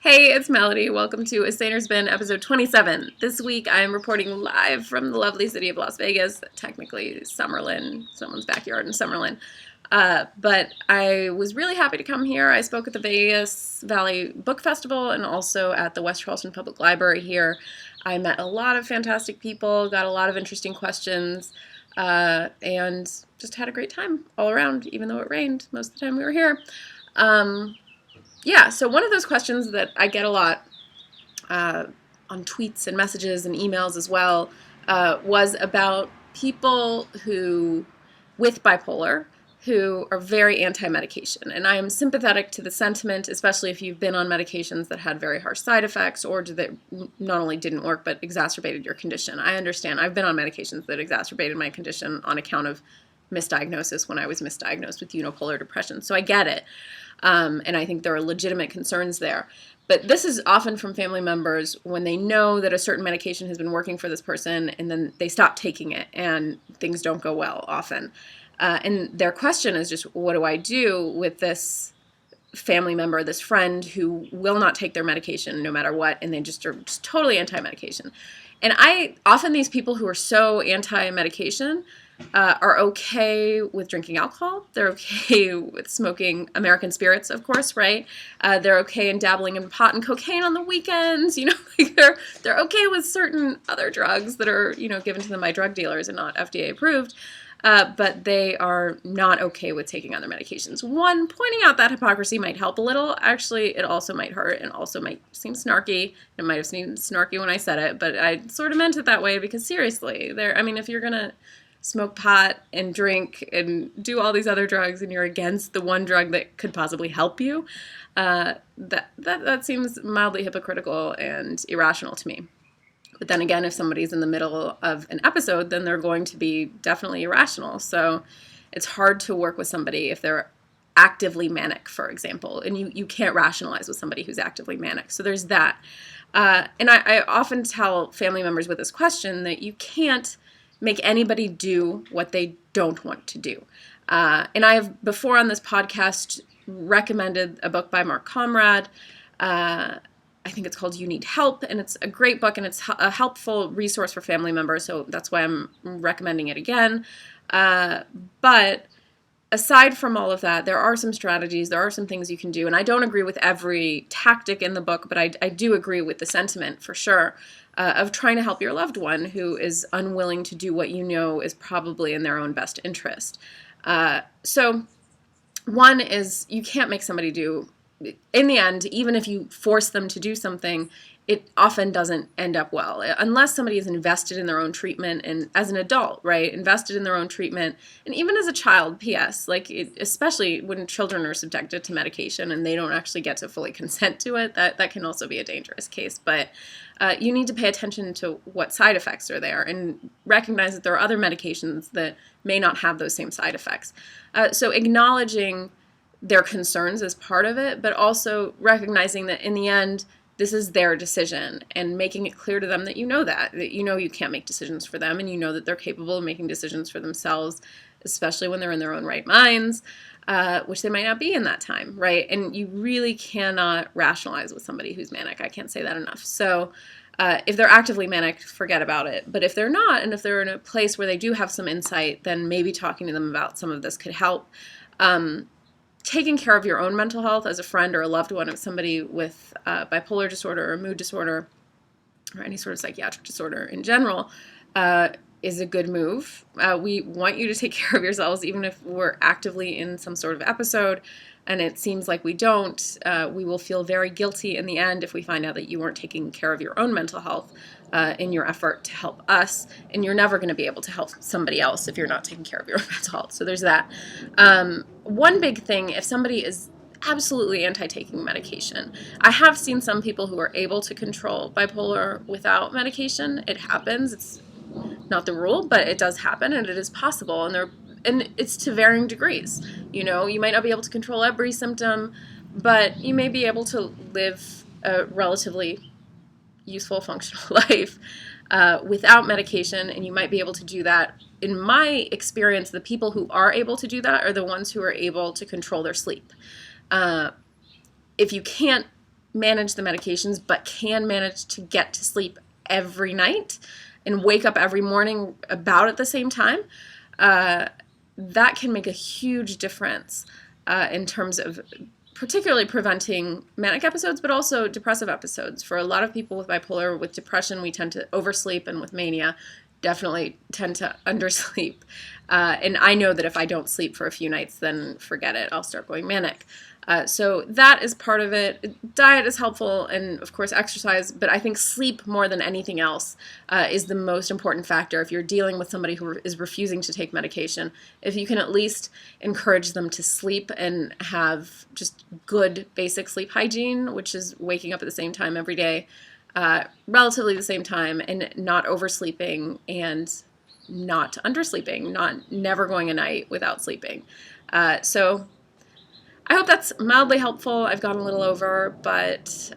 Hey, it's Melody. Welcome to A Saner's Bin, episode 27. This week I am reporting live from the lovely city of Las Vegas, technically Summerlin, someone's backyard in Summerlin. But I was really happy to come here. I spoke at the Vegas Valley Book Festival and also at the West Charleston Public Library here. I met a lot of fantastic people, got a lot of interesting questions, and just had a great time all around, even though it rained most of the time we were here. So one of those questions that I get a lot on tweets and messages and emails as well was about people with bipolar who are very anti-medication. And I am sympathetic to the sentiment, especially if you've been on medications that had very harsh side effects or that not only didn't work but exacerbated your condition. I understand. I've been on medications that exacerbated my condition on account of misdiagnosis when I was misdiagnosed with unipolar depression. So I get it. And I think there are legitimate concerns there. But this is often from family members when they know that a certain medication has been working for this person and then they stop taking it and things don't go well often. And their question is just, what do I do with this family member, this friend who will not take their medication no matter what, and they just are just totally anti-medication. And often these people who are so anti-medication are okay with drinking alcohol. They're okay with smoking American spirits, of course, right? They're okay in dabbling in pot and cocaine on the weekends. Like they're okay with certain other drugs that are, given to them by drug dealers and not FDA approved. But they are not okay with taking other medications. One, pointing out that hypocrisy might help a little. Actually, it also might hurt and also might seem snarky. It might have seemed snarky when I said it, but I sort of meant it that way because seriously, if you're going to smoke pot and drink and do all these other drugs and you're against the one drug that could possibly help you, that seems mildly hypocritical and irrational to me. But then again, if somebody's in the middle of an episode, then they're going to be definitely irrational. So it's hard to work with somebody if they're actively manic, for example, and you can't rationalize with somebody who's actively manic. So there's that. And I often tell family members with this question that you can't make anybody do what they don't want to do. And I have before on this podcast recommended a book by Komrad. I think it's called You Need Help, and it's a great book, and it's a helpful resource for family members, so that's why I'm recommending it again. But aside from all of that, there are some strategies, there are some things you can do, and I don't agree with every tactic in the book, but I do agree with the sentiment, for sure, of trying to help your loved one who is unwilling to do what you know is probably in their own best interest. So one is you can't make somebody do, in the end, even if you force them to do something, it often doesn't end up well, unless somebody is invested in their own treatment and as an adult, right, invested in their own treatment, and even as a child, P.S., especially when children are subjected to medication and they don't actually get to fully consent to it, that can also be a dangerous case. But you need to pay attention to what side effects are there and recognize that there are other medications that may not have those same side effects. So acknowledging their concerns as part of it, but also recognizing that in the end, this is their decision and making it clear to them that you can't make decisions for them and you know that they're capable of making decisions for themselves, especially when they're in their own right minds, which they might not be in that time, right? And you really cannot rationalize with somebody who's manic. I can't say that enough. So if they're actively manic, forget about it. But if they're not, and if they're in a place where they do have some insight, then maybe talking to them about some of this could help. Taking care of your own mental health as a friend or a loved one of somebody with bipolar disorder or mood disorder or any sort of psychiatric disorder in general is a good move. We want you to take care of yourselves even if we're actively in some sort of episode and it seems like we don't. We will feel very guilty in the end if we find out that you weren't taking care of your own mental health in your effort to help us, and you're never going to be able to help somebody else if you're not taking care of your own mental health. So there's that. One big thing, if somebody is absolutely anti-taking medication, I have seen some people who are able to control bipolar without medication. It happens. It's not the rule, but it does happen, and it is possible, and it's to varying degrees. You might not be able to control every symptom, but you may be able to live a relatively useful, functional life without medication, and you might be able to do that. In my experience, the people who are able to do that are the ones who are able to control their sleep. If you can't manage the medications but can manage to get to sleep every night and wake up every morning about at the same time, that can make a huge difference in terms of particularly preventing manic episodes, but also depressive episodes. For a lot of people with bipolar, with depression, we tend to oversleep, and with mania, definitely tend to undersleep. And I know that if I don't sleep for a few nights, then forget it. I'll start going manic. So that is part of it. Diet is helpful, and of course exercise, but I think sleep more than anything else is the most important factor. If you're dealing with somebody who is refusing to take medication, if you can at least encourage them to sleep and have just good basic sleep hygiene, which is waking up at the same time every day, relatively the same time, and not oversleeping and not undersleeping, never going a night without sleeping. So I hope that's mildly helpful. I've gone a little over, but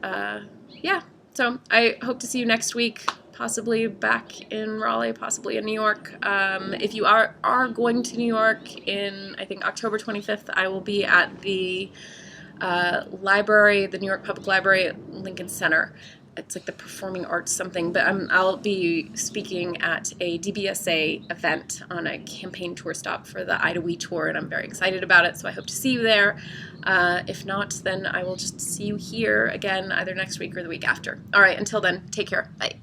yeah. So I hope to see you next week, possibly back in Raleigh, possibly in New York. If you are going to New York in, I think, October 25th, I will be at the library, the New York Public Library at Lincoln Center. It's like the performing arts something, but I'll be speaking at a DBSA event on a campaign tour stop for the Ida We tour, and I'm very excited about it, so I hope to see you there. If not, then I will just see you here again either next week or the week after. All right, until then, take care. Bye.